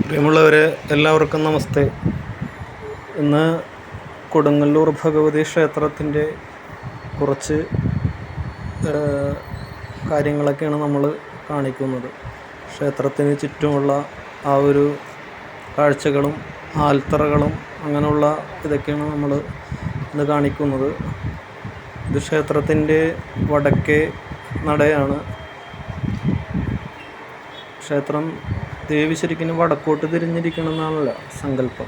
പ്രിയമുള്ളവരെ, എല്ലാവർക്കും നമസ്തേ. ഇന്ന് കൊടുങ്ങല്ലൂർ ഭഗവതി ക്ഷേത്രത്തിൻ്റെ കുറച്ച് കാര്യങ്ങളൊക്കെയാണ് നമ്മൾ കാണിക്കുന്നത്. ക്ഷേത്രത്തിന് ചുറ്റുമുള്ള ആ ഒരു കാഴ്ചകളും ആൽത്തറകളും അങ്ങനെയുള്ള ഇതൊക്കെയാണ് നമ്മൾ ഇന്ന് കാണിക്കുന്നത്. ഇത് ക്ഷേത്രത്തിൻ്റെ വടക്കേ നടയാണ്. ക്ഷേത്രം ദേവി ശരിക്കും വടക്കോട്ട് തിരിഞ്ഞിരിക്കണം എന്നാണല്ല സങ്കല്പം.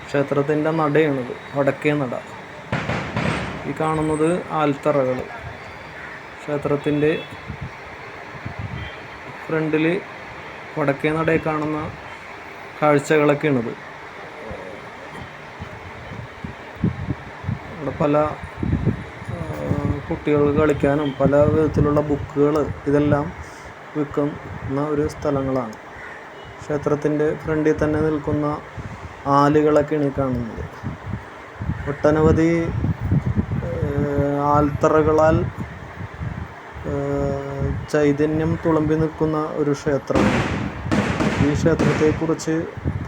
ക്ഷേത്രത്തിൻ്റെ നടയാണിത്, വടക്കേ നട. ഈ കാണുന്നത് ആൽത്തറകൾ. ക്ഷേത്രത്തിൻ്റെ ഫ്രണ്ടിൽ വടക്കേ നടയിൽ കാണുന്ന കാഴ്ചകളൊക്കെയാണിത്. ഇവിടെ പല കുട്ടികൾക്ക് കളിക്കാനും പല വിധത്തിലുള്ള ബുക്കുകൾ ഇതെല്ലാം വിൽക്കുന്ന ഒരു സ്ഥലങ്ങളാണ്. ക്ഷേത്രത്തിൻ്റെ ഫ്രണ്ടിൽ തന്നെ നിൽക്കുന്ന ആലുകളൊക്കെയാണ് ഈ കാണുന്നത്. ഒട്ടനവധി ആൽത്തറകളാൽ ചൈതന്യം തുളുമ്പി നിൽക്കുന്ന ഒരു ക്ഷേത്രമാണ്. ഈ ക്ഷേത്രത്തെക്കുറിച്ച്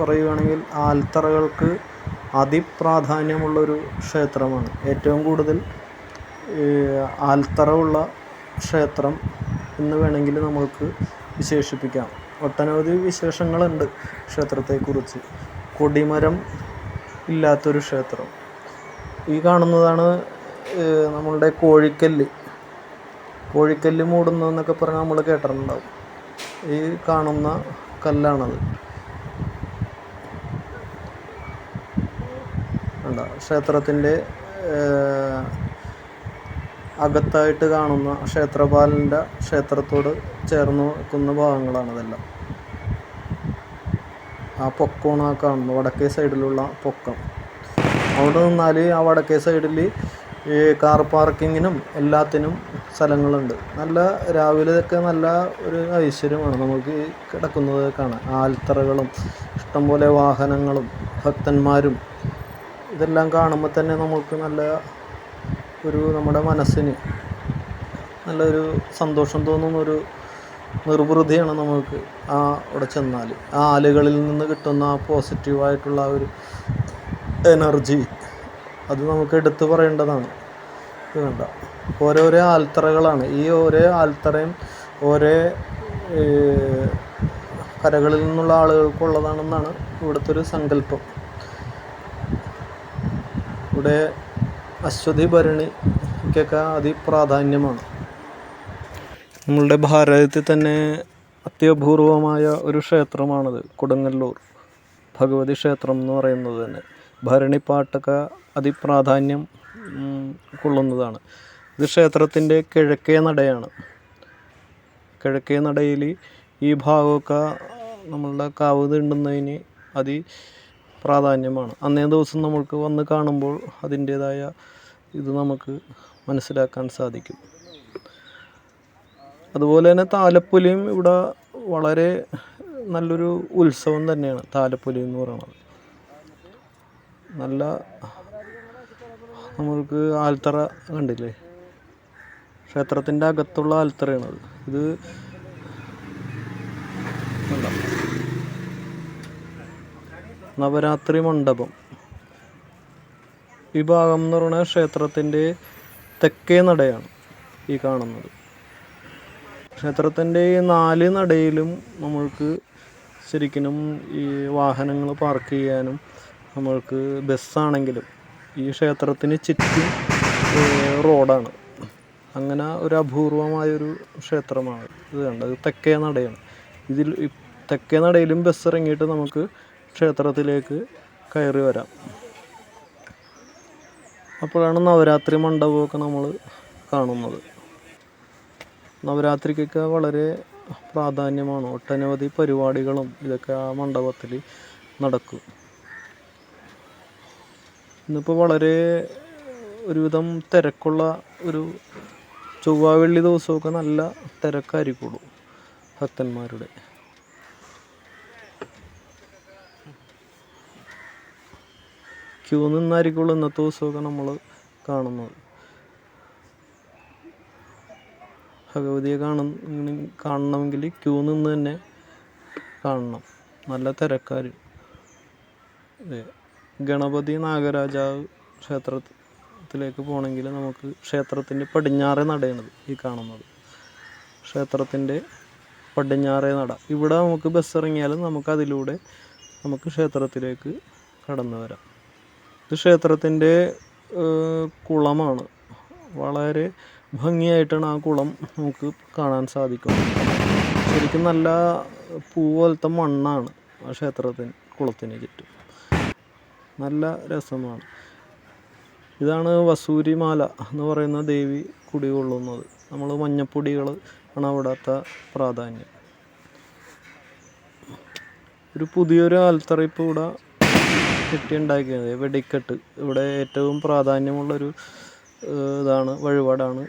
പറയുകയാണെങ്കിൽ ആൽത്തറകൾക്ക് അതിപ്രാധാന്യമുള്ളൊരു ക്ഷേത്രമാണ്. ഏറ്റവും കൂടുതൽ ആൽത്തറ ഉള്ള ക്ഷേത്രം എന്ന് വേണമെങ്കിൽ നമുക്ക് വിശേഷിപ്പിക്കാം. ഒട്ടനവധി വിശേഷങ്ങളുണ്ട് ക്ഷേത്രത്തെക്കുറിച്ച്. കൊടിമരം ഇല്ലാത്തൊരു ക്ഷേത്രം. ഈ കാണുന്നതാണ് നമ്മളുടെ കോഴിക്കല്ല് മൂടുന്നതെന്നൊക്കെ പറഞ്ഞാൽ നമ്മൾ കേട്ടിട്ടുണ്ടാവും. ഈ കാണുന്ന കല്ലാണത്. ക്ഷേത്രത്തിൻ്റെ അകത്തായിട്ട് കാണുന്ന ക്ഷേത്രപാലൻ്റെ ക്ഷേത്രത്തോട് ചേർന്ന് നിൽക്കുന്ന ഭാഗങ്ങളാണിതെല്ലാം. ആ പൊക്കമാണ് ആ കാണുന്നത്, വടക്കേ സൈഡിലുള്ള പൊക്കം. അവിടെ നിന്നാൽ ആ വടക്കേ സൈഡിൽ ഈ കാർ പാർക്കിങ്ങിനും എല്ലാത്തിനും സ്ഥലങ്ങളുണ്ട്. നല്ല രാവിലെയൊക്കെ നല്ല ഒരു ഐശ്വര്യമാണ് നമുക്ക് ഈ കിടക്കുന്നത് കാണാൻ. ആൽത്തറകളും ഇഷ്ടംപോലെ വാഹനങ്ങളും ഭക്തന്മാരും ഇതെല്ലാം കാണുമ്പോൾ തന്നെ നമുക്ക് നല്ല ഒരു നമ്മുടെ മനസ്സിന് നല്ലൊരു സന്തോഷം തോന്നുന്നൊരു നിർവൃതിയാണ് നമുക്ക് അവിടെ ചെന്നാൽ. ആ ആലുകളിൽ നിന്ന് കിട്ടുന്ന ആ പോസിറ്റീവായിട്ടുള്ള ഒരു എനർജി അത് നമുക്ക് എടുത്തു പറയേണ്ടതാണ്. ഇത് വേണ്ട ഓരോരോ ആൽത്തറകളാണ്. ഈ ഓരോ ആൽത്തറയും ഓരോ കരകളിൽ നിന്നുള്ള ആളുകൾക്കുള്ളതാണെന്നാണ് ഇവിടുത്തെ ഒരു സങ്കല്പം. ഇവിടെ അശ്വതി ഭരണിക്കൊക്കെ അതിപ്രാധാന്യമാണ്. നമ്മളുടെ ഭാരതത്തിൽ തന്നെ അത്യപൂർവമായ ഒരു ക്ഷേത്രമാണിത്, കൊടുങ്ങല്ലൂർ ഭഗവതി ക്ഷേത്രം എന്ന് പറയുന്നത് തന്നെ. ഭരണിപ്പാട്ടൊക്കെ അതിപ്രാധാന്യം കൊള്ളുന്നതാണ്. ഇത് ക്ഷേത്രത്തിൻ്റെ കിഴക്കേ നടയാണ്. കിഴക്കേ നടയിൽ ഈ ഭാഗമൊക്കെ നമ്മളുടെ കാവ് തീണ്ടുന്നതിന് പ്രാധാന്യമാണ്. അന്നേ ദിവസം നമുക്ക് വന്ന് കാണുമ്പോൾ അതിൻ്റേതായ ഇത് നമുക്ക് മനസ്സിലാക്കാൻ സാധിക്കും. അതുപോലെ തന്നെ താലപ്പൊലിയും ഇവിടെ വളരെ നല്ലൊരു ഉത്സവം തന്നെയാണ്. താലപ്പൊലി എന്ന് പറയുന്നത് നല്ല നമ്മൾക്ക് ആൽത്തറ കണ്ടില്ലേ, ക്ഷേത്രത്തിൻ്റെ അകത്തുള്ള ആൽത്തറയാണത്. ഇത് നവരാത്രി മണ്ഡപം. ഈ ഭാഗം എന്ന് പറയുന്നത് ക്ഷേത്രത്തിൻ്റെ തെക്കേ നടയാണ് ഈ കാണുന്നത്. ക്ഷേത്രത്തിൻ്റെ ഈ 4 നടയിലും നമ്മൾക്ക് ശരിക്കും ഈ വാഹനങ്ങൾ പാർക്ക് ചെയ്യാനും നമ്മൾക്ക് ബസ്സാണെങ്കിലും ഈ ക്ഷേത്രത്തിന് ചുറ്റും റോഡാണ്. അങ്ങനെ ഒരു അപൂർവമായൊരു ക്ഷേത്രമാണ് ഇത്. കണ്ടത് തെക്കേ നടയാണ്. ഇതിൽ തെക്കേ നടയിലും ബസ് ഇറങ്ങിയിട്ട് നമുക്ക് ക്ഷേത്രത്തിലേക്ക് കയറി വരാം. അപ്പോഴാണ് നവരാത്രി മണ്ഡപമൊക്കെ നമ്മൾ കാണുന്നത്. നവരാത്രിക്കൊക്കെ വളരെ പ്രാധാന്യമാണ്. ഒട്ടനവധി പരിപാടികളും ഇതൊക്കെ ആ മണ്ഡപത്തിൽ നടക്കും. ഇന്നിപ്പോൾ വളരെ ഒരുവിധം തിരക്കുള്ള ഒരു ചൊവ്വ വെള്ളി ദിവസമൊക്കെ നല്ല തിരക്കായിരിക്കുള്ളൂ ഭക്തന്മാരുടെ. ക്യൂ നിന്നായിരിക്കുള്ളൂ ഇന്നത്തെ ദിവസമൊക്കെ നമ്മൾ കാണുന്നത്. ഭഗവതിയെ കാണണമെങ്കിൽ ക്യൂ നിന്ന് തന്നെ കാണണം. നല്ല തിരക്കാർ. ഗണപതി നാഗരാജാവ് ക്ഷേത്രത്തിലേക്ക് പോകണമെങ്കിൽ നമുക്ക് ക്ഷേത്രത്തിൻ്റെ പടിഞ്ഞാറേ നടയാണിത് ഈ കാണുന്നത്. ക്ഷേത്രത്തിൻ്റെ പടിഞ്ഞാറേ നട. ഇവിടെ നമുക്ക് ബസ് ഇറങ്ങിയാലും നമുക്കതിലൂടെ നമുക്ക് ക്ഷേത്രത്തിലേക്ക് കടന്നു വരാം. ഇത് ക്ഷേത്രത്തിൻ്റെ കുളമാണ്. വളരെ ഭംഗിയായിട്ടാണ് ആ കുളം നമുക്ക് കാണാൻ സാധിക്കുന്നത്. ശരിക്കും നല്ല പൂ പോലത്തെ മണ്ണാണ് ആ ക്ഷേത്രത്തിന് കുളത്തിന് ചുറ്റും. നല്ല രസമാണ്. ഇതാണ് വസൂരിമാല എന്ന് പറയുന്ന ദേവി കുടികൊള്ളുന്നത്. നമ്മൾ മഞ്ഞപ്പൊടികൾ ആണ് അവിടുത്തെ പ്രാധാന്യം. ഒരു പുതിയൊരു ആൽത്തറ ഇപ്പോൾ ഇവിടെ കെട്ടിയുണ്ടാക്കിയത് വെടിക്കെട്ട്. ഇവിടെ ഏറ്റവും പ്രാധാന്യമുള്ളൊരു ഇതാണ് വഴിപാടാണ്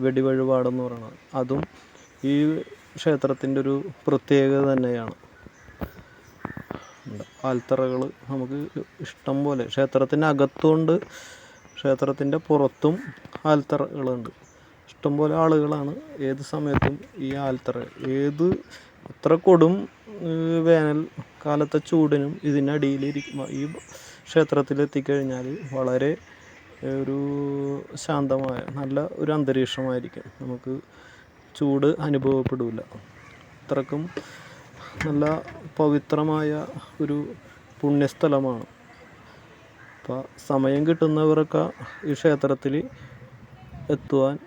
വെടിവഴിപാടെന്ന് പറയുന്നത്. അതും ഈ ക്ഷേത്രത്തിൻ്റെ ഒരു പ്രത്യേകത തന്നെയാണ്. ആൽത്തറകൾ നമുക്ക് ഇഷ്ടം പോലെ ക്ഷേത്രത്തിൻ്റെ അകത്തുകൊണ്ട് ക്ഷേത്രത്തിൻ്റെ പുറത്തും ആൽത്തറകളുണ്ട്. ഇഷ്ടംപോലെ ആളുകളാണ് ഏത് സമയത്തും ഈ ആൽത്തറ. എത്ര കൊടും വേനൽ കാലത്തെ ചൂടിനും ഇതിനടിയിൽ ഈ ക്ഷേത്രത്തിലെത്തിക്കഴിഞ്ഞാൽ വളരെ ഒരു ശാന്തമായ നല്ല ഒരു അന്തരീക്ഷമായിരിക്കും. നമുക്ക് ചൂട് അനുഭവപ്പെടില്ല. അത്രക്കും നല്ല പവിത്രമായ ഒരു പുണ്യസ്ഥലമാണ്. അപ്പോൾ സമയം കിട്ടുന്നവരൊക്കെ ഈ ക്ഷേത്രത്തിൽ എത്തുവാൻ